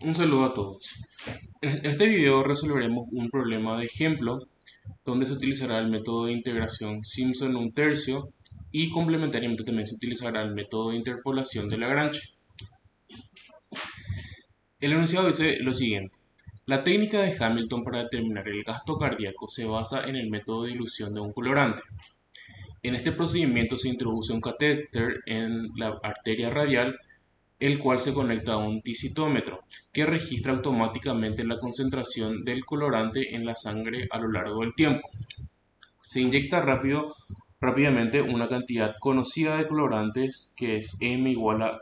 Un saludo a todos. En este video resolveremos un problema de ejemplo donde se utilizará el método de integración Simpson un tercio y complementariamente también se utilizará el método de interpolación de Lagrange. El enunciado dice lo siguiente. La técnica de Hamilton para determinar el gasto cardíaco se basa en el método de dilución de un colorante. En este procedimiento se introduce un catéter en la arteria radial el cual se conecta a un dicitómetro que registra automáticamente la concentración del colorante en la sangre a lo largo del tiempo. Se inyecta rápidamente una cantidad conocida de colorantes que es M igual a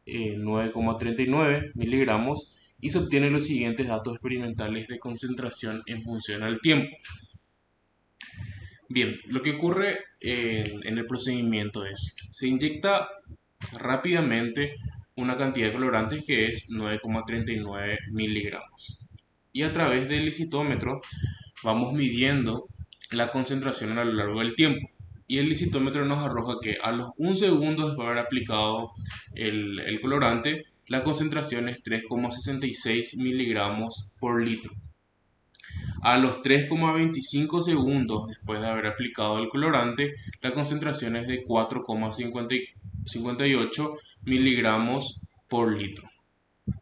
9,39 miligramos y se obtienen los siguientes datos experimentales de concentración en función al tiempo. Bien, lo que ocurre en el procedimiento es, se inyecta rápidamente una cantidad de colorantes que es 9,39 miligramos. Y a través del licitómetro vamos midiendo la concentración a lo largo del tiempo. Y el licitómetro nos arroja que a los 1 segundo después de haber aplicado el colorante, la concentración es 3,66 miligramos por litro. A los 3,25 segundos después de haber aplicado el colorante, la concentración es de 4,58 miligramos por litro.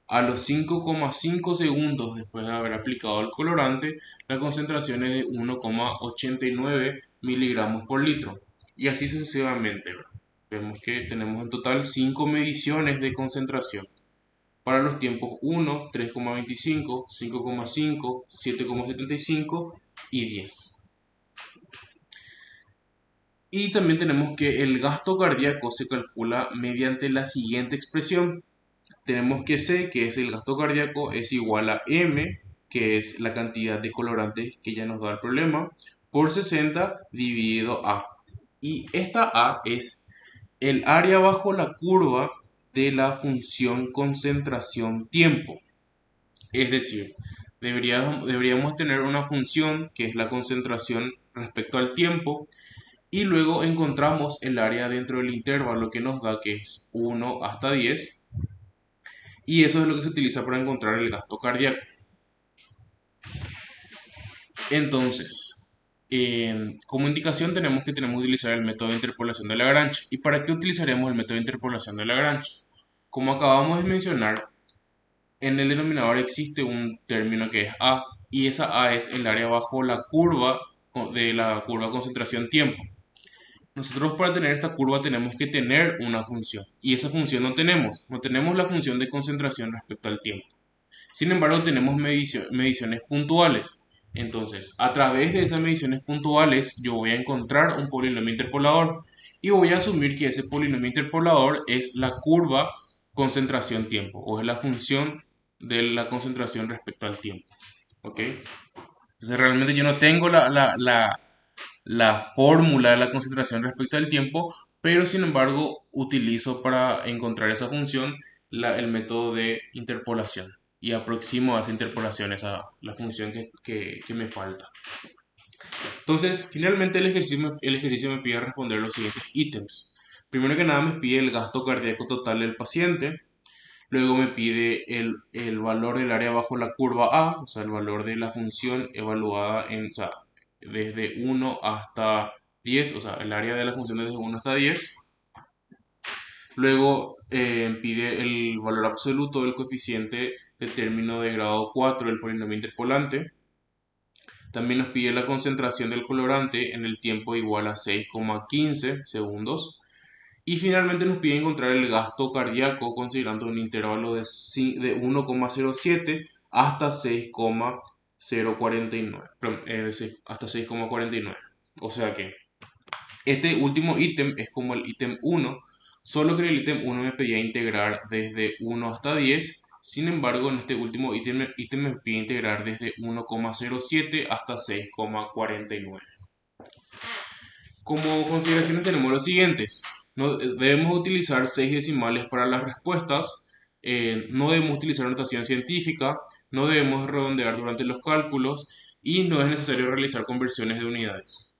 A los 5,5 segundos después de haber aplicado el colorante, la concentración es de 1,89 miligramos por litro. Y así sucesivamente. Vemos que tenemos en total 5 mediciones de concentración para los tiempos 1, 3,25, 5,5, 7,75 y 10. Y también tenemos que el gasto cardíaco se calcula mediante la siguiente expresión. Tenemos que C, que es el gasto cardíaco, es igual a M, que es la cantidad de colorantes que ya nos da el problema, por 60 dividido A. Y esta A es el área bajo la curva de la función concentración-tiempo. Es decir, deberíamos tener una función que es la concentración respecto al tiempo y luego encontramos el área dentro del intervalo que nos da que es 1 hasta 10 y eso es lo que se utiliza para encontrar el gasto cardíaco. Entonces, como indicación tenemos que utilizar el método de interpolación de Lagrange. ¿Y para qué utilizaremos el método de interpolación de Lagrange? Como acabamos de mencionar, en el denominador existe un término que es A y esa A es el área bajo la curva de la curva concentración-tiempo. Nosotros para tener esta curva tenemos que tener una función y esa función no tenemos la función de concentración respecto al tiempo. Sin embargo, tenemos mediciones puntuales. Entonces, a través de esas mediciones puntuales, yo voy a encontrar un polinomio interpolador y voy a asumir que ese polinomio interpolador es la curva concentración-tiempo o es la función de la concentración respecto al tiempo. ¿Ok? Entonces, realmente yo no tengo la fórmula de la concentración respecto al tiempo, pero sin embargo utilizo para encontrar esa función el método de interpolación y aproximo a esa interpolación, la función que me falta. Entonces, finalmente el ejercicio me pide responder los siguientes ítems. Primero que nada me pide el gasto cardíaco total del paciente, luego me pide el valor del área bajo la curva A, o sea, el valor de la función evaluada o sea, desde 1 hasta 10, o sea, el área de la función desde 1 hasta 10. Luego pide el valor absoluto del coeficiente de término de grado 4 del polinomio interpolante. También nos pide la concentración del colorante en el tiempo igual a 6,15 segundos. Y finalmente nos pide encontrar el gasto cardíaco considerando un intervalo de 1,07 hasta 6,049. Perdón, hasta 6,49. O sea que este último ítem es como el ítem 1, solo que en el ítem 1 me pedía integrar desde 1 hasta 10. Sin embargo, en este último ítem me pide integrar desde 1,07 hasta 6,49. Como consideraciones tenemos los siguientes. Debemos utilizar 6 decimales para las respuestas. No debemos utilizar notación científica. No debemos redondear durante los cálculos. Y no es necesario realizar conversiones de unidades.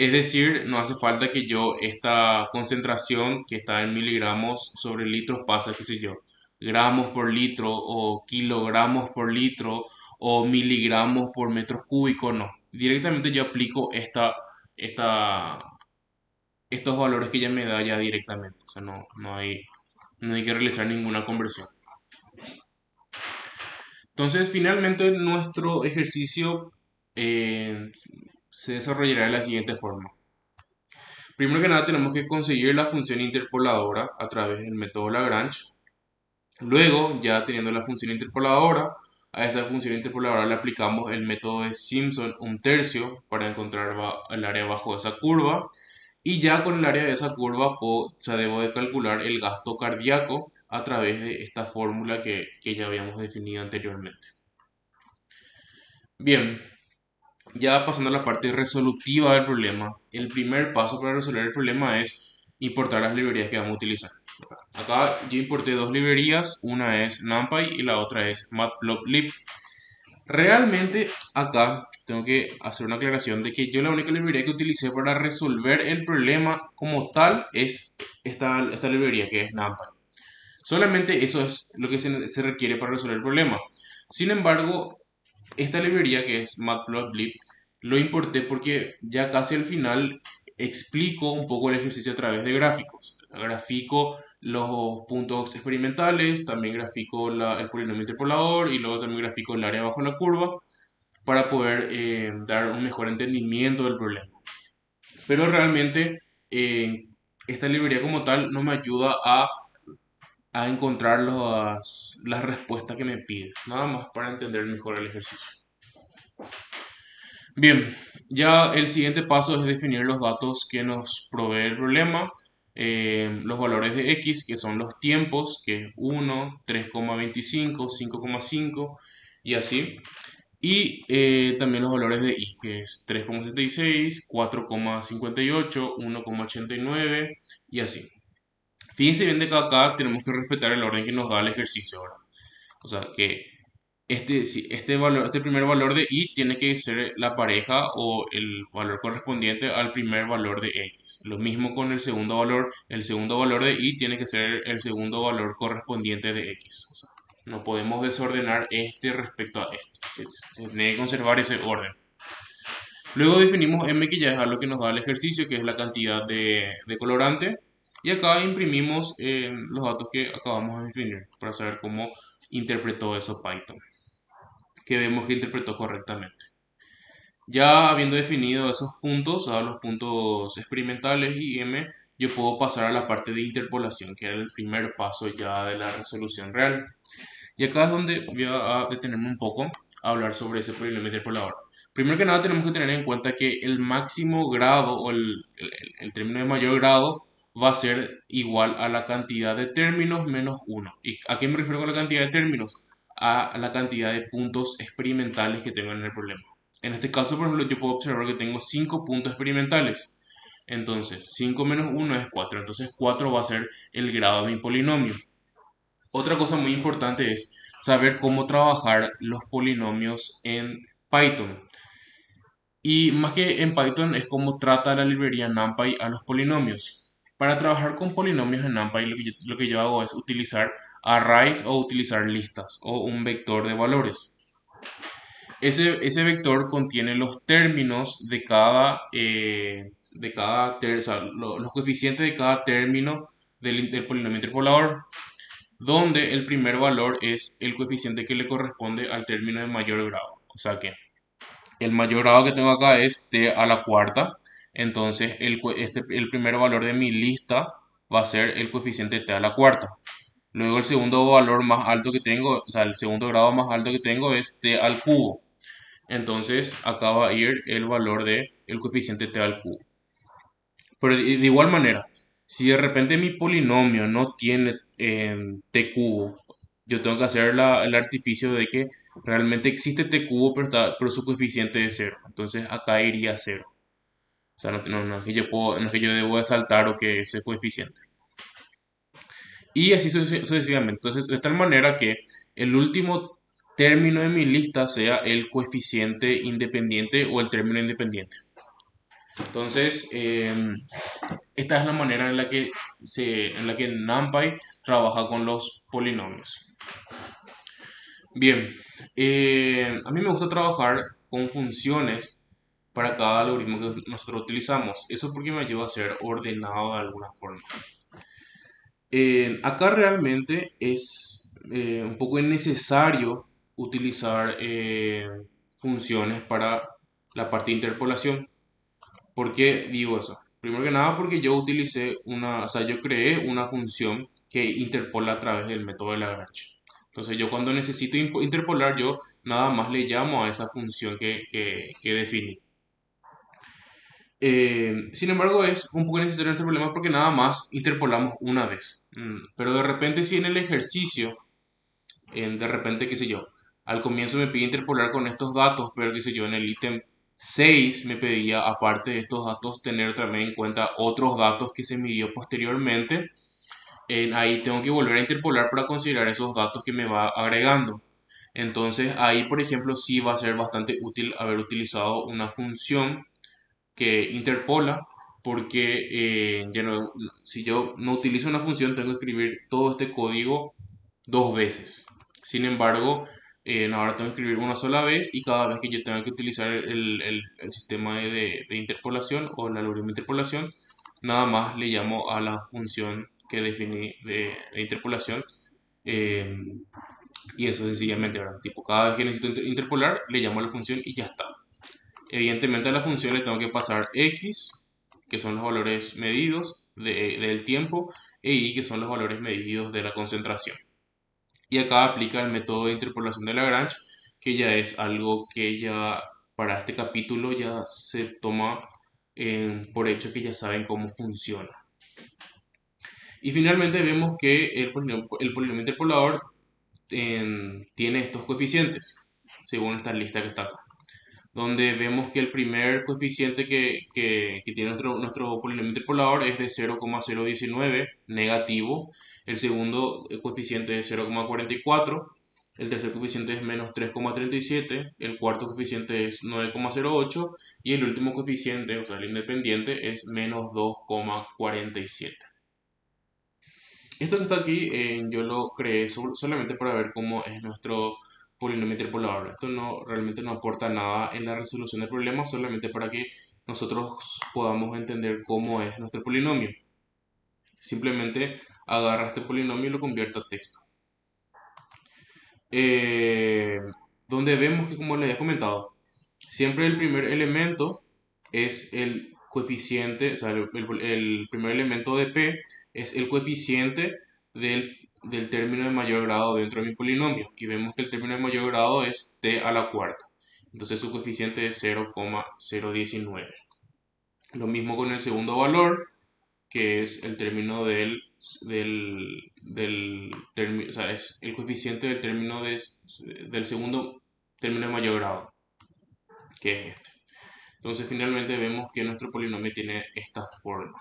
Es decir, no hace falta que yo esta concentración que está en miligramos sobre litros pase, qué sé yo, gramos por litro o kilogramos por litro o miligramos por metro cúbico, no. Directamente yo aplico esta, estos valores que ya me da ya directamente. O sea, no hay que realizar ninguna conversión. Entonces, finalmente nuestro ejercicio eh, se desarrollará de la siguiente forma. Primero que nada tenemos que conseguir la función interpoladora a través del método Lagrange. Luego, ya teniendo la función interpoladora, a esa función interpoladora le aplicamos el método de Simpson un tercio para encontrar el área bajo esa curva. Y ya con el área de esa curva debo de calcular el gasto cardíaco a través de esta fórmula que ya habíamos definido anteriormente. Bien, ya pasando a la parte resolutiva del problema, el primer paso para resolver el problema es importar las librerías que vamos a utilizar. Acá yo importé dos librerías, una es NumPy y la otra es Matplotlib. Realmente acá tengo que hacer una aclaración de que yo la única librería que utilicé para resolver el problema como tal es esta librería que es NumPy. Solamente eso es lo que se requiere para resolver el problema. Sin embargo, esta librería que es Matplotlib lo importé porque ya casi al final explico un poco el ejercicio a través de gráficos. Grafico los puntos experimentales, también grafico el polinomio interpolador y luego también grafico el área bajo la curva para poder dar un mejor entendimiento del problema. Pero realmente eh, esta librería como tal no me ayuda a encontrar las respuestas que me pide, nada más para entender mejor el ejercicio. Bien, ya el siguiente paso es definir los datos que nos provee el problema, los valores de x, que son los tiempos, que es 1, 3,25, 5,5 y así. Y también los valores de y, que es 3,76, 4,58, 1,89 y así. Fíjense bien de que acá tenemos que respetar el orden que nos da el ejercicio ahora. O sea que este primer valor de y tiene que ser la pareja o el valor correspondiente al primer valor de x. Lo mismo con el segundo valor de y tiene que ser el segundo valor correspondiente de x. O sea, no podemos desordenar este respecto a este. Se tiene que conservar ese orden. Luego definimos m, que ya es algo que nos da el ejercicio, que es la cantidad de colorante. Y acá imprimimos los datos que acabamos de definir para saber cómo interpretó eso Python, que vemos que interpretó correctamente. Ya habiendo definido esos puntos, los puntos experimentales y m, yo puedo pasar a la parte de interpolación, que era el primer paso ya de la resolución real. Y acá es donde voy a detenerme un poco a hablar sobre ese polinomio interpolador. Primero que nada tenemos que tener en cuenta que el máximo grado o el término de mayor grado va a ser igual a la cantidad de términos menos 1. ¿Y a qué me refiero con la cantidad de términos? A la cantidad de puntos experimentales que tengo en el problema. En este caso, por ejemplo, yo puedo observar que tengo 5 puntos experimentales. Entonces, 5 menos 1 es 4. Entonces, 4 va a ser el grado de mi polinomio. Otra cosa muy importante es saber cómo trabajar los polinomios en Python. Y más que en Python es cómo trata la librería NumPy a los polinomios. Para trabajar con polinomios en NumPy lo que yo hago es utilizar arrays o utilizar listas o un vector de valores. Ese vector contiene los términos o sea, los coeficientes de cada término del polinomio interpolador, donde el primer valor es el coeficiente que le corresponde al término de mayor grado. O sea que el mayor grado que tengo acá es t a la cuarta. Entonces el primer valor de mi lista va a ser el coeficiente t a la cuarta. Luego el segundo valor más alto que tengo, o sea, el segundo grado más alto que tengo es t al cubo. Entonces acá va a ir el valor de el coeficiente t al cubo. Pero de igual manera, si de repente mi polinomio no tiene t cubo, yo tengo que hacer el artificio de que realmente existe t cubo, pero su coeficiente es cero. Entonces acá iría a cero. O sea, no es que no es que yo debo de saltar o que ese coeficiente. Y así sucesivamente. Entonces, de tal manera que el último término de mi lista sea el coeficiente independiente o el término independiente. Entonces, esta es la manera en la que NumPy trabaja con los polinomios. Bien, a mí me gusta trabajar con funciones para cada algoritmo que nosotros utilizamos. Eso porque me ayuda a ser ordenado de alguna forma. Acá realmente es un poco innecesario utilizar funciones para la parte de interpolación. ¿Por qué digo eso? Primero que nada porque yo utilicé una, o sea, yo creé una función que interpola a través del método de Lagrange. Entonces yo cuando necesito interpolar, yo nada más le llamo a esa función que definí. Sin embargo, es un poco necesario este problema porque nada más interpolamos una vez. Pero de repente si en el ejercicio, de repente, qué sé yo, al comienzo me pide interpolar con estos datos, pero qué sé yo, en el ítem 6 me pedía, aparte de estos datos, tener también en cuenta otros datos que se midió posteriormente. Ahí tengo que volver a interpolar para considerar esos datos que me va agregando. Entonces ahí, por ejemplo, sí va a ser bastante útil haber utilizado una función que interpola, porque si yo no utilizo una función, tengo que escribir todo este código dos veces. Sin embargo, ahora tengo que escribir una sola vez y cada vez que yo tenga que utilizar el sistema de interpolación o el algoritmo de interpolación, nada más le llamo a la función que definí de interpolación. eh, y eso sencillamente, ¿verdad? Tipo, cada vez que necesito interpolar, le llamo a la función y ya está. Evidentemente a la función le tengo que pasar x, que son los valores medidos del tiempo, e y, que son los valores medidos de la concentración. Y acá aplica el método de interpolación de Lagrange, que ya es algo que ya para este capítulo ya se toma por hecho que ya saben cómo funciona. Y finalmente vemos que el polinomio interpolador tiene estos coeficientes, según esta lista que está acá, donde vemos que el primer coeficiente que tiene nuestro polinomio interpolador es de 0,019 negativo, el segundo coeficiente es 0,44, el tercer coeficiente es menos 3,37, el cuarto coeficiente es 9,08 y el último coeficiente, o sea, el independiente, es menos 2,47. Esto que está aquí yo lo creé solamente para ver cómo es nuestro polinomio interpolador. Esto no realmente no aporta nada en la resolución del problema, solamente para que nosotros podamos entender cómo es nuestro polinomio. Simplemente agarra este polinomio y lo convierte a texto. Eh, Donde vemos que, como les había comentado, siempre el primer elemento es el coeficiente, o sea, el primer elemento de P es el coeficiente del término de mayor grado dentro de mi polinomio. Y vemos que el término de mayor grado es t a la cuarta. Entonces su coeficiente es 0,019. Lo mismo con el segundo valor, que es el término o sea, es el coeficiente del término del segundo término de mayor grado, que es este. Entonces finalmente vemos que nuestro polinomio tiene esta forma.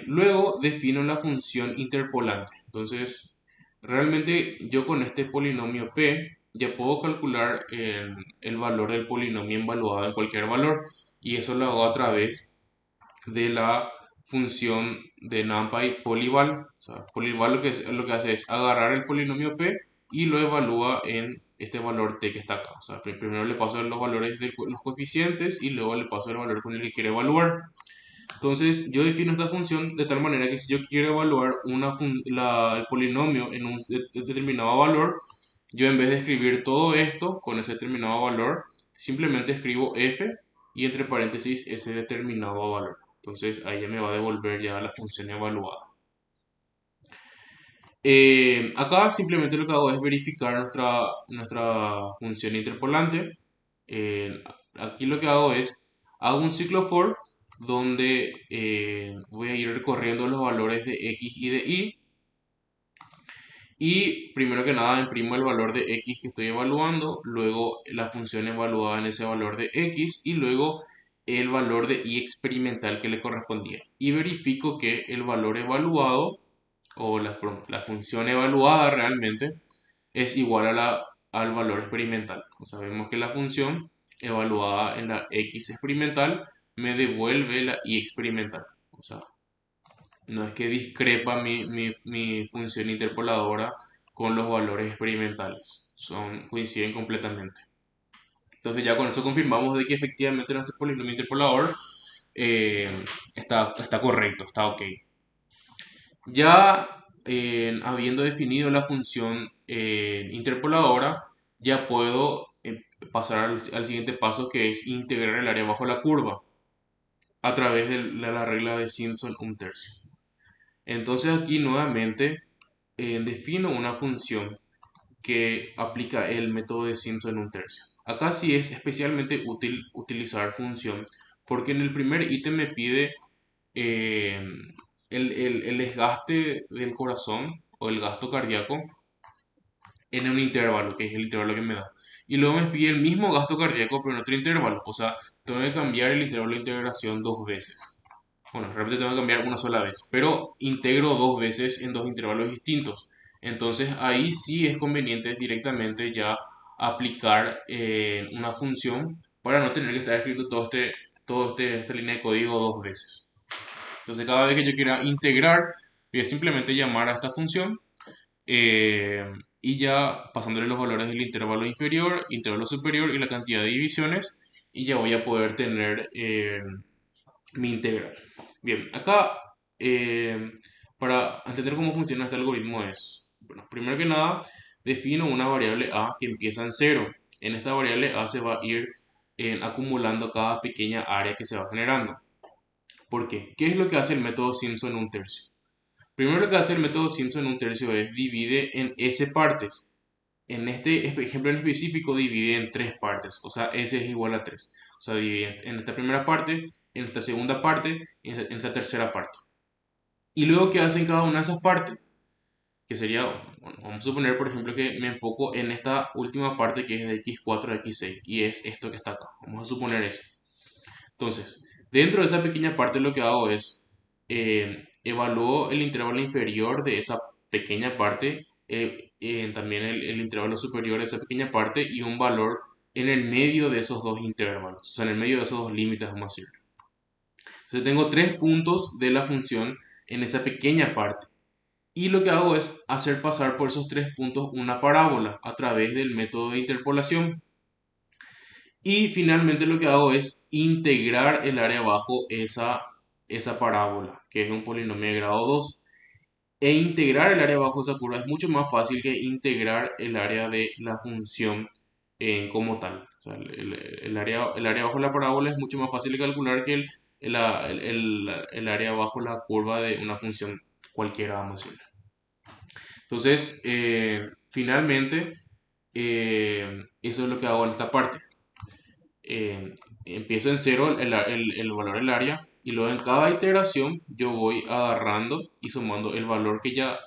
Luego defino la función interpolante. Entonces realmente yo con este polinomio p ya puedo calcular el valor del polinomio evaluado en cualquier valor. Y eso lo hago a través de la función de NumPy polyval. O sea, polyval lo que hace es agarrar el polinomio p y lo evalúa en este valor t que está acá. O sea, primero le paso los valores de los coeficientes y luego le paso el valor con el que quiere evaluar. Entonces yo defino esta función de tal manera que si yo quiero evaluar el polinomio en un determinado valor, yo en vez de escribir todo esto con ese determinado valor, simplemente escribo f y entre paréntesis ese determinado valor. Entonces ahí ya me va a devolver ya la función evaluada. Acá simplemente lo que hago es verificar nuestra función interpolante. Eh, Aquí lo que hago es, hago un ciclo for donde voy a ir recorriendo los valores de x y de y. Y primero que nada imprimo el valor de x que estoy evaluando, luego la función evaluada en ese valor de x y luego el valor de y experimental que le correspondía. Y verifico que el valor evaluado o la función evaluada realmente es igual al valor experimental. O sea, vemos que la función evaluada en la x experimental me devuelve la y experimental. O sea, No es que discrepa mi función interpoladora con los valores experimentales. Coinciden completamente. Entonces ya con eso confirmamos de que efectivamente nuestro polinomio interpolador eh, está correcto, está ok. Ya habiendo definido la función interpoladora, ya puedo pasar al siguiente paso, que es integrar el área bajo la curva a través de la regla de Simpson un tercio. Entonces aquí nuevamente defino una función que aplica el método de Simpson un tercio. Acá sí es especialmente útil utilizar función, porque en el primer ítem me pide eh, el desgaste del corazón o el gasto cardíaco en un intervalo, que es el intervalo que me da. Y luego me pide el mismo gasto cardíaco, pero en otro intervalo. O sea, tengo que cambiar el intervalo de integración dos veces. Bueno, realmente tengo que cambiar una sola vez, pero integro dos veces en dos intervalos distintos. Entonces ahí sí es conveniente directamente ya aplicar una función para no tener que estar escrito esta línea de código dos veces. Entonces cada vez que yo quiera integrar, voy a simplemente llamar a esta función eh, y ya pasándole los valores del intervalo inferior, intervalo superior y la cantidad de divisiones y ya voy a poder tener mi integral. Bien, acá para entender cómo funciona este algoritmo es, bueno, primero que nada defino una variable a que empieza en cero. En esta variable a se va a ir acumulando cada pequeña área que se va generando. ¿Por qué? ¿Qué es lo que hace el método Simpson un tercio? Primero lo que hace el método Simpson un tercio es divide en S partes. En este ejemplo en específico divide en tres partes, o sea, S es igual a 3. O sea, divide en esta primera parte, en esta segunda parte y en esta tercera parte. Y luego, ¿qué hacen cada una de esas partes? Que sería, bueno, vamos a suponer, por ejemplo, que me enfoco en esta última parte que es de x4 a x6 y es esto que está acá. Vamos a suponer eso. Entonces, dentro de esa pequeña parte lo que hago es evalúo el intervalo inferior de esa pequeña parte, también el intervalo superior de esa pequeña parte y un valor en el medio de esos dos intervalos, o sea, en el medio de esos dos límites, vamos a decir. Entonces tengo tres puntos de la función en esa pequeña parte. Y lo que hago es hacer pasar por esos tres puntos una parábola a través del método de interpolación. Y finalmente lo que hago es integrar el área bajo esa parábola, que es un polinomio de grado 2. E integrar el área bajo esa curva es mucho más fácil que integrar el área de la función como tal. O sea, el área bajo la parábola es mucho más fácil de calcular que el área bajo la curva de una función cualquiera, vamos a decirle. Entonces, finalmente, eso es lo que hago en esta parte. Empiezo en cero el valor del área y luego en cada iteración yo voy agarrando y sumando el valor que ya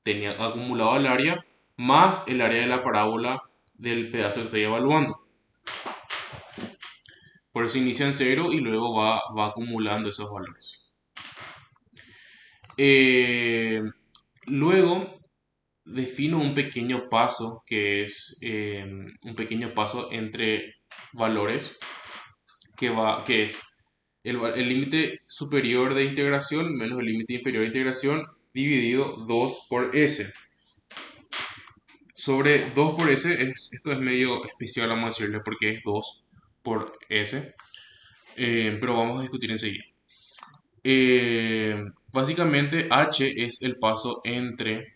tenía acumulado el área más el área de la parábola del pedazo que estoy evaluando. Por eso inicia en cero y luego va acumulando esos valores. Eh, Luego defino un pequeño paso que es un pequeño paso entre valores que es el límite superior de integración menos el límite inferior de integración dividido 2 por S. Sobre 2 por S, esto es medio especial, vamos a decirle, porque es 2 por S, pero vamos a discutir enseguida. Básicamente H es el paso entre,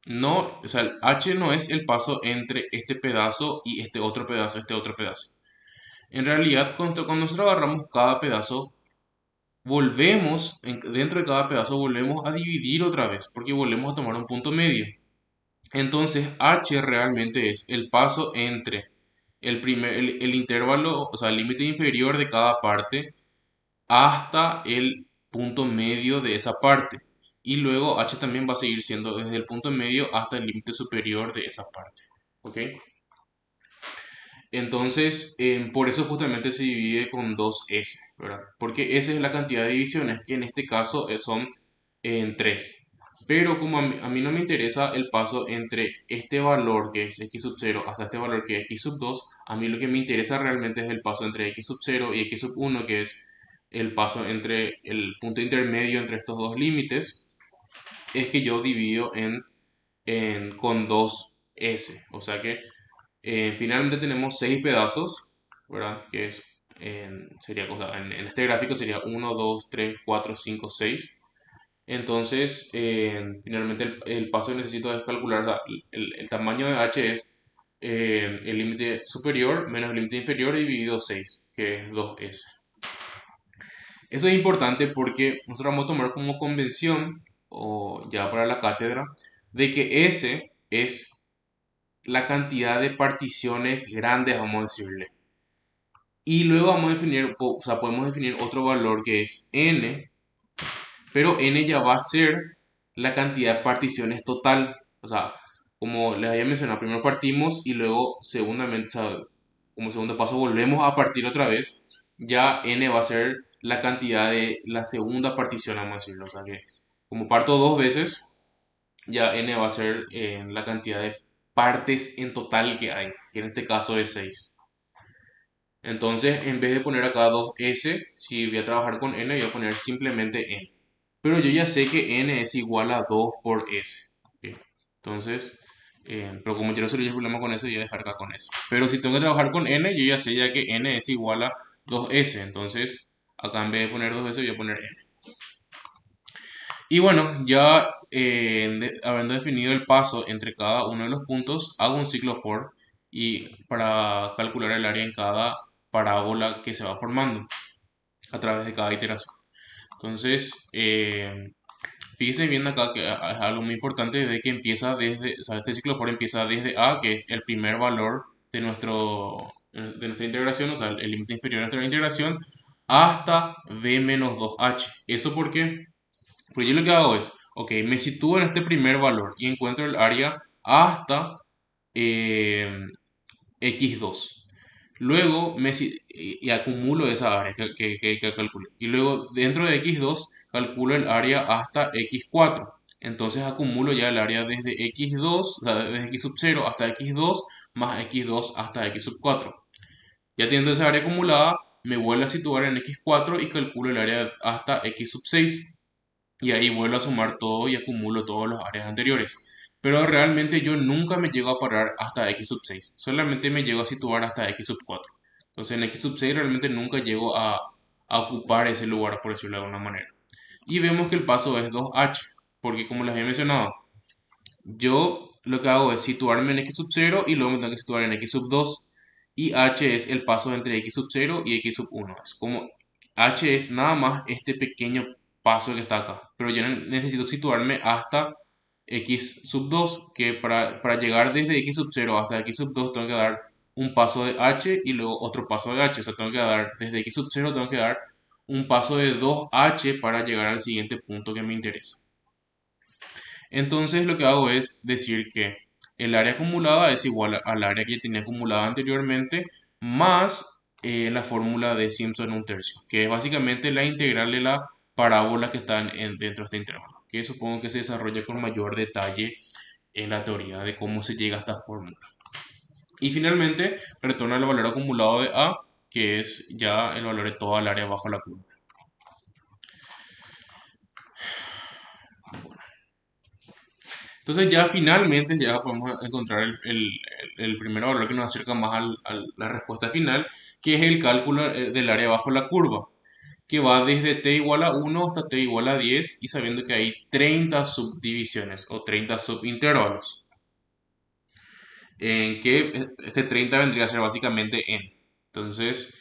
no, o sea, H no es el paso entre este pedazo y este otro pedazo, este otro pedazo. En realidad, cuando nosotros agarramos cada pedazo, dentro de cada pedazo volvemos a dividir otra vez, porque volvemos a tomar un punto medio. Entonces, H realmente es el paso entre el intervalo, o sea, el límite inferior de cada parte hasta el punto medio de esa parte. Y luego H también va a seguir siendo desde el punto medio hasta el límite superior de esa parte. ¿Ok? Entonces, por eso justamente se divide con dos S, ¿verdad? Porque S es la cantidad de divisiones, que en este caso son en 3. Pero como a mí no me interesa el paso entre este valor que es x sub 0 hasta este valor que es x sub 2, a mí lo que me interesa realmente es el paso entre x sub 0 y x sub 1 que es el paso entre el punto intermedio entre estos dos límites, es que yo divido con 2S. O sea que finalmente tenemos 6 pedazos, ¿verdad? Que es, sería cosa, en este gráfico sería 1, 2, 3, 4, 5, 6. Entonces, finalmente el paso que necesito es calcular, o sea, el tamaño de h es el límite superior menos el límite inferior dividido 6, que es 2S. Eso es importante porque nosotros vamos a tomar como convención, o ya para la cátedra, de que S es la cantidad de particiones grandes, vamos a decirle. Y luego vamos a definir, o sea, podemos definir otro valor que es n, pero n ya va a ser la cantidad de particiones total. O sea, como les había mencionado, primero partimos y luego, segundamente, o sea, como segundo paso, volvemos a partir otra vez. Ya n va a ser la cantidad de la segunda partición, vamos a decirlo. O sea que, como parto dos veces, ya n va a ser la cantidad de partes en total que hay, que en este caso es 6. Entonces, en vez de poner acá 2s, si voy a trabajar con n, voy a poner simplemente n. Pero yo ya sé que n es igual a 2 por s. ¿Ok? Entonces, pero como quiero resolver el problema con eso, voy a dejar acá con eso. Pero si tengo que trabajar con n, yo ya sé ya que n es igual a 2s. Entonces, acá en vez de poner 2s, voy a poner n. Y bueno, ya habiendo definido el paso entre cada uno de los puntos, hago un ciclo for y para calcular el área en cada parábola que se va formando a través de cada iteración. Entonces, fíjense bien acá que es algo muy importante de que empieza desde, o sea, este ciclo for empieza desde A, que es el primer valor de nuestra integración, o sea, el límite inferior de nuestra integración, hasta b menos 2h. ¿Eso por qué? Pues yo lo que hago es, ok, me sitúo en este primer valor y encuentro el área hasta eh, x2. Luego y acumulo esa área que calculé. Y luego dentro de x2 calculo el área hasta x4. Entonces acumulo ya el área desde x2, o sea, desde x sub 0 hasta x2 más x2 hasta x sub 4. Ya teniendo esa área acumulada, me vuelvo a situar en x4 y calculo el área hasta x sub 6 y ahí vuelvo a sumar todo y acumulo todas las áreas anteriores. Pero realmente yo nunca me llego a parar hasta x sub 6, solamente me llego a situar hasta x sub 4. Entonces en x sub 6 realmente nunca llego a ocupar ese lugar, por decirlo de alguna manera. Y vemos que el paso es 2h, porque como les había mencionado, yo lo que hago es situarme en x sub 0 y luego me tengo que situar en x sub 2. Y h es el paso entre x sub 0 y x sub 1. Es como h es nada más este pequeño paso que está acá. Pero yo necesito situarme hasta x sub 2, que para llegar desde x sub 0 hasta x sub 2 tengo que dar un paso de h y luego otro paso de h. O sea, tengo que dar desde x sub 0 tengo que dar un paso de 2h para llegar al siguiente punto que me interesa. Entonces lo que hago es decir que el área acumulada es igual al área que ya tenía acumulada anteriormente más la fórmula de Simpson un tercio, que es básicamente la integral de la parábola que está dentro de este intervalo, que supongo que se desarrolla con mayor detalle en la teoría de cómo se llega a esta fórmula. Y finalmente retorna el valor acumulado de A, que es ya el valor de toda el área bajo la curva. Entonces ya finalmente ya podemos encontrar el primer valor que nos acerca más a la respuesta final, que es el cálculo del área bajo la curva, que va desde t igual a 1 hasta t igual a 10 y sabiendo que hay 30 subdivisiones o 30 subintervalos, en que este 30 vendría a ser básicamente n. Entonces,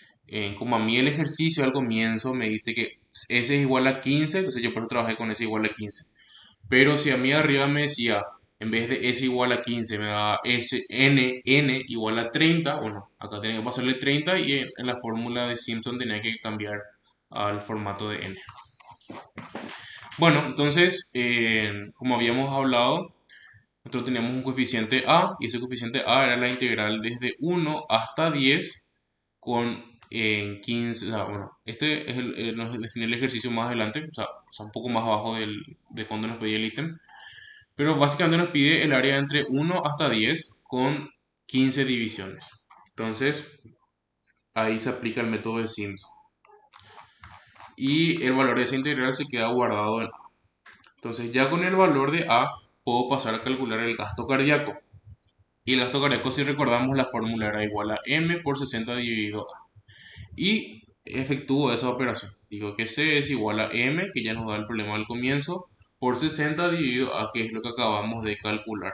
como a mí el ejercicio al comienzo me dice que s es igual a 15, entonces yo por eso trabajé con s igual a 15. Pero si a mí arriba me decía, en vez de s igual a 15, me da n igual a 30, bueno, acá tenía que pasarle 30 y en la fórmula de Simpson tenía que cambiar al formato de n. Bueno, entonces, como habíamos hablado, nosotros teníamos un coeficiente a y ese coeficiente a era la integral desde 1 hasta 10 con 15, o sea, bueno, este es nos define el ejercicio más adelante, o sea, un poco más abajo de cuando nos pedía el ítem. Pero básicamente nos pide el área entre 1 hasta 10 con 15 divisiones. Entonces, ahí se aplica el método de Simpson. y el valor de esa integral se queda guardado en A. Entonces ya con el valor de A puedo pasar a calcular el gasto cardíaco. Y el gasto cardíaco, si recordamos, la fórmula era igual a M por 60 dividido A. Y efectúo esa operación. Digo que C es igual a M, que ya nos da el problema al comienzo, por 60 dividido A, que es lo que acabamos de calcular.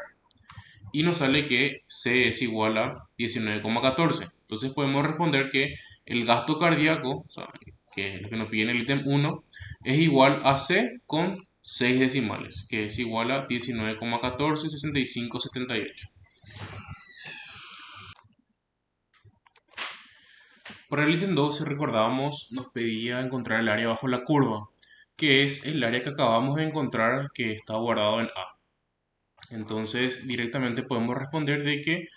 Y nos sale que C es igual a 19,14. Entonces podemos responder que el gasto cardíaco, o sea, que es lo que nos pide en el ítem 1, es igual a C con 6 decimales, que es igual a 19,146578. Para el ítem 2, si recordábamos, nos pedía encontrar el área bajo la curva, que es el área que acabamos de encontrar que está guardado en A. Entonces, directamente podemos responder de que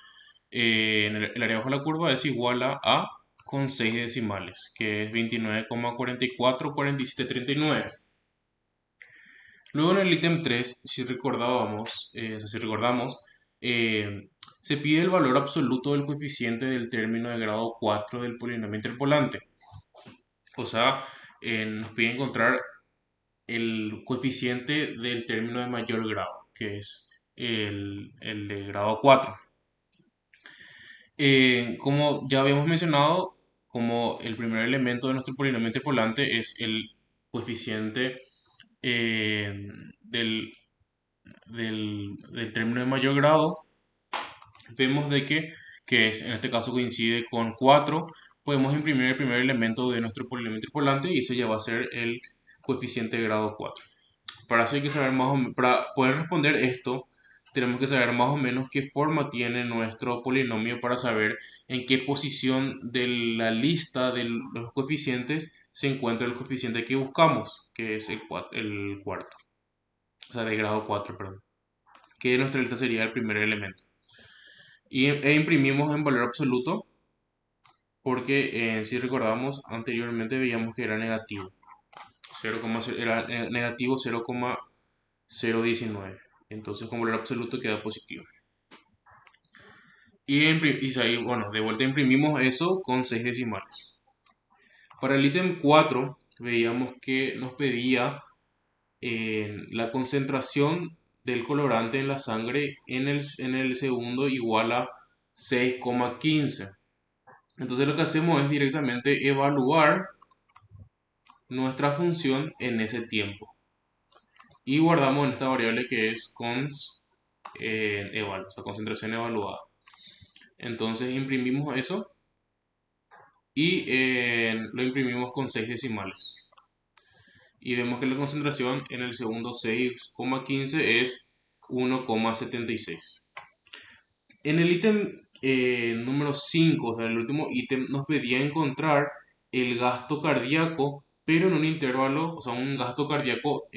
el área bajo la curva es igual a con 6 decimales, que es 29,444739. Luego en el ítem 3, si recordábamos, si recordamos, eh, se pide el valor absoluto del coeficiente del término de grado 4 del polinomio interpolante. O sea, nos pide encontrar el coeficiente del término de mayor grado, que es el de grado 4. Como ya habíamos mencionado, como el primer elemento de nuestro polinomio interpolante es el coeficiente eh, del, del término de mayor grado, vemos de que es, en este caso coincide con 4, podemos imprimir el primer elemento de nuestro polinomio interpolante y ese ya va a ser el coeficiente de grado 4. Para eso hay que saber más o menos, para poder responder esto, tenemos que saber más o menos qué forma tiene nuestro polinomio para saber en qué posición de la lista de los coeficientes se encuentra el coeficiente que buscamos, que es el cuarto, o sea, de grado 4, perdón, que de nuestra lista sería el primer elemento. E imprimimos en valor absoluto porque si recordamos anteriormente veíamos que era negativo, 0, era negativo 0,019. Entonces con valor absoluto queda positivo. Y ahí, bueno, de vuelta imprimimos eso con 6 decimales. Para el ítem 4 veíamos que nos pedía la concentración del colorante en la sangre en el segundo igual a 6,15. Entonces lo que hacemos es directamente evaluar nuestra función en ese tiempo. Y guardamos en esta variable que es cons eval, o sea, concentración evaluada. Entonces imprimimos eso y lo imprimimos con 6 decimales. Y vemos que la concentración en el segundo 6,15 es 1,76. En el ítem número 5, o sea, el último ítem, nos pedía encontrar el gasto cardíaco, pero en un intervalo, o sea, un gasto cardíaco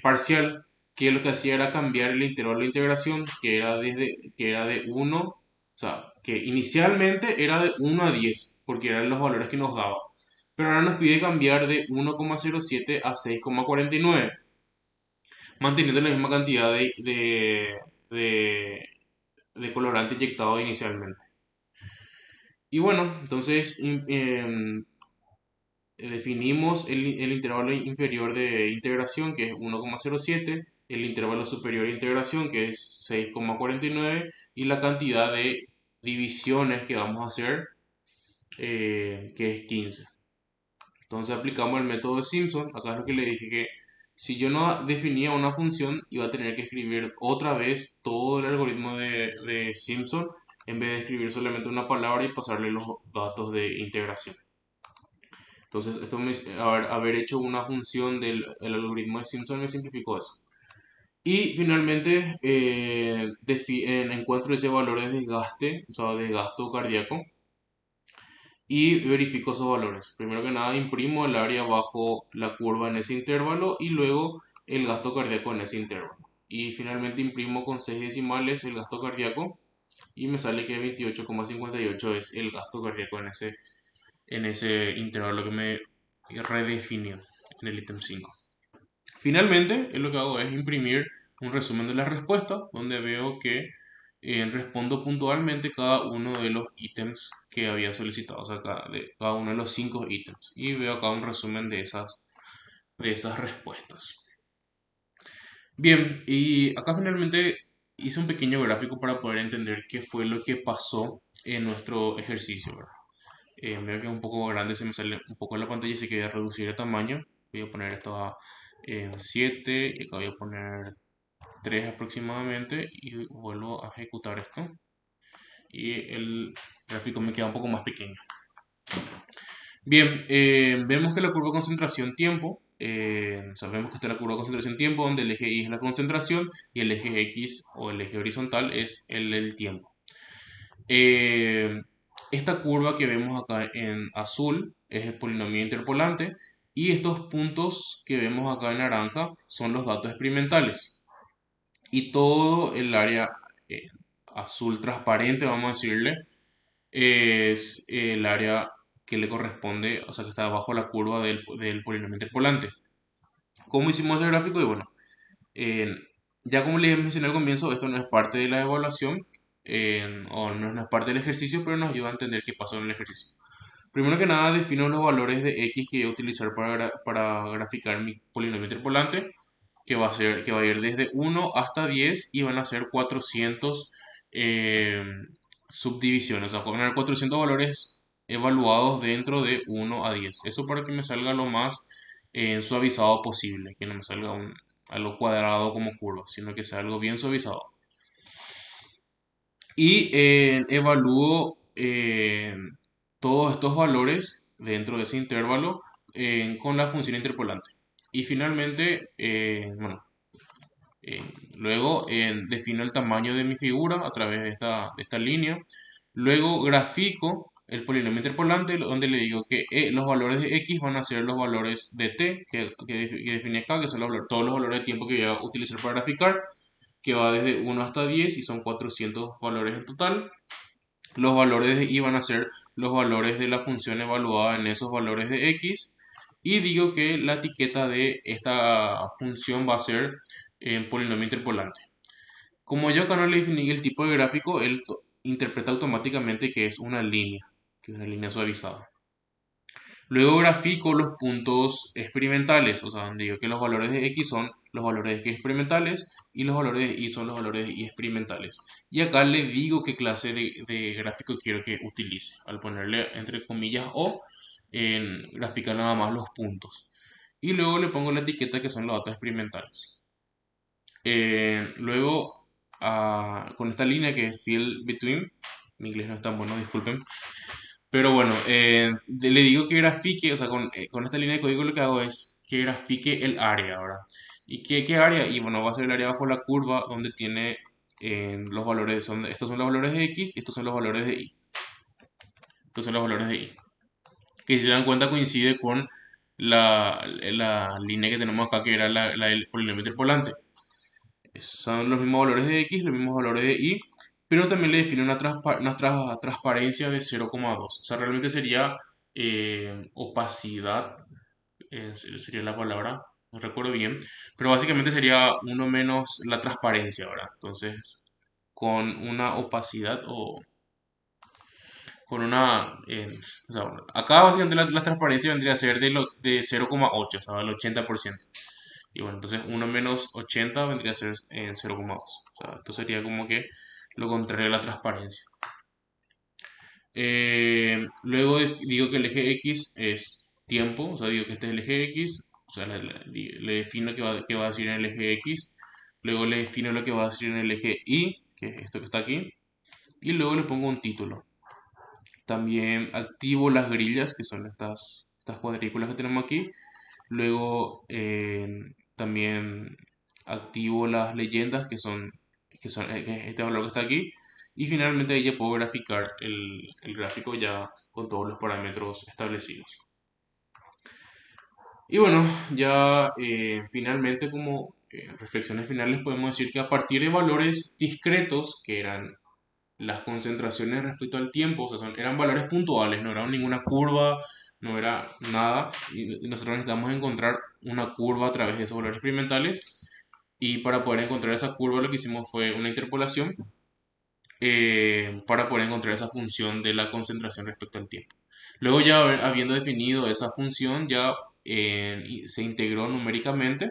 parcial, que lo que hacía era cambiar el intervalo de integración, que era de 1, o sea, que inicialmente era de 1 a 10, porque eran los valores que nos daba. Pero ahora nos pide cambiar de 1,07 a 6,49, manteniendo la misma cantidad de, de colorante inyectado inicialmente. Y bueno, entonces definimos el intervalo inferior de integración, que es 1,07, el intervalo superior de integración, que es 6,49, y la cantidad de divisiones que vamos a hacer, que es 15. Entonces aplicamos el método de Simpson. Acá es lo que le dije, que si yo no definía una función, iba a tener que escribir otra vez todo el algoritmo de Simpson en vez de escribir solamente una palabra y pasarle los datos de integración. Entonces, haber hecho una función del el algoritmo de Simpson me simplificó eso. Y finalmente encuentro ese valor de desgaste, o sea, de gasto cardíaco, y verifico esos valores. Primero que nada, imprimo el área bajo la curva en ese intervalo y luego el gasto cardíaco en ese intervalo. Y finalmente imprimo con 6 decimales el gasto cardíaco y me sale que 28,58 es el gasto cardíaco en ese intervalo que me redefinió en el ítem 5. Finalmente, lo que hago es imprimir un resumen de la respuesta, donde veo que respondo puntualmente cada uno de los ítems que había solicitado, o sea, cada uno de los 5 ítems. Y veo acá un resumen de esas de esas respuestas. Bien, y acá finalmente hice un pequeño gráfico para poder entender qué fue lo que pasó en nuestro ejercicio, ¿verdad? Veo que es un poco grande, se me sale un poco en la pantalla, así que voy a reducir el tamaño. Voy a poner esto a 7 y acá voy a poner 3 aproximadamente y vuelvo a ejecutar esto. Y el gráfico me queda un poco más pequeño. Bien, vemos que la curva concentración-tiempo, sabemos que está la curva concentración-tiempo, donde el eje Y es la concentración y el eje X o el eje horizontal es el tiempo. Eh, Esta curva que vemos acá en azul es el polinomio interpolante y estos puntos que vemos acá en naranja son los datos experimentales. Y todo el área eh, azul transparente, vamos a decirle, es el área que le corresponde, o sea, que está bajo la curva del polinomio interpolante. ¿Cómo hicimos el gráfico? Y bueno, eh, ya como les mencioné al comienzo, esto no es parte de la evaluación o no es parte del ejercicio, pero nos ayuda a entender qué pasó en el ejercicio. Primero que nada, defino los valores de x que voy a utilizar para graficar mi polinomio interpolante, que va a ir desde 1 hasta 10 y van a ser 400 eh, subdivisiones. O sea, van a haber 400 valores evaluados dentro de 1 a 10. Eso para que me salga lo más suavizado posible, que no me salga algo cuadrado como curva, sino que sea algo bien suavizado. Y evalúo todos estos valores dentro de ese intervalo con la función interpolante. Y finalmente, bueno, eh, luego defino el tamaño de mi figura a través de esta línea. Luego grafico el polinomio interpolante donde le digo que los valores de x van a ser los valores de t que definí acá, que son todos los valores de tiempo que voy a utilizar para graficar, que va desde 1 hasta 10 y son 400 valores en total. Los valores de y van a ser los valores de la función evaluada en esos valores de x. Y digo que la etiqueta de esta función va a ser en polinomio interpolante. Como yo acá no le definí el tipo de gráfico, él interpreta automáticamente que es una línea, que es una línea suavizada. Luego grafico los puntos experimentales, o sea, digo que los valores de x son los valores de x experimentales y los valores de y son los valores de y experimentales. Y acá le digo qué clase de gráfico quiero que utilice, al ponerle entre comillas o en graficar nada más los puntos. Y luego le pongo la etiqueta que son los datos experimentales. Luego, con esta línea que es fill between, mi inglés no es tan bueno, disculpen. Pero bueno, le digo que grafique, o sea, con esta línea de código lo que hago es que grafique el área, ¿verdad? ¿Y qué área? Y bueno, va a ser el área bajo la curva donde tiene los valores, estos son los valores de x y estos son los valores de y. Estos son los valores de y. Que si se dan cuenta coincide con la línea que tenemos acá, que era la del polinomio interpolante. Son los mismos valores de x, los mismos valores de y, pero también le define una transparencia de 0,2. O sea, realmente sería opacidad, sería la palabra, no recuerdo bien, pero básicamente sería uno menos la transparencia, ¿verdad? Entonces, con una opacidad o con una... o sea, acá básicamente la transparencia vendría a ser de 0,8, o sea, el 80%. Y bueno, entonces 1 menos 80 vendría a ser en 0,2. O sea, esto sería como que lo contrario a la transparencia. Luego digo que el eje X es tiempo, o sea, digo que este es el eje X, o sea, le defino qué va a decir en el eje X, luego le defino lo que va a decir en el eje Y, que es esto que está aquí, y luego le pongo un título. También activo las grillas, que son estas cuadrículas que tenemos aquí. Luego también activo las leyendas que es este valor que está aquí. Y finalmente ahí ya puedo graficar el gráfico ya con todos los parámetros establecidos. Y bueno, ya finalmente como reflexiones finales podemos decir que a partir de valores discretos, que eran las concentraciones respecto al tiempo, o sea, eran valores puntuales, no era ninguna curva, no era nada, y nosotros necesitamos encontrar una curva a través de esos valores experimentales, y para poder encontrar esa curva lo que hicimos fue una interpolación para poder encontrar esa función de la concentración respecto al tiempo. Luego ya habiendo definido esa función, ya y se integró numéricamente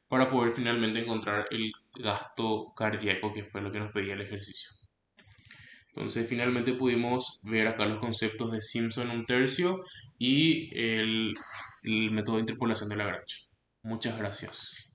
para poder finalmente encontrar el gasto cardíaco, que fue lo que nos pedía el ejercicio. Entonces finalmente pudimos ver acá los conceptos de Simpson un tercio y el método de interpolación de Lagrange. Muchas gracias.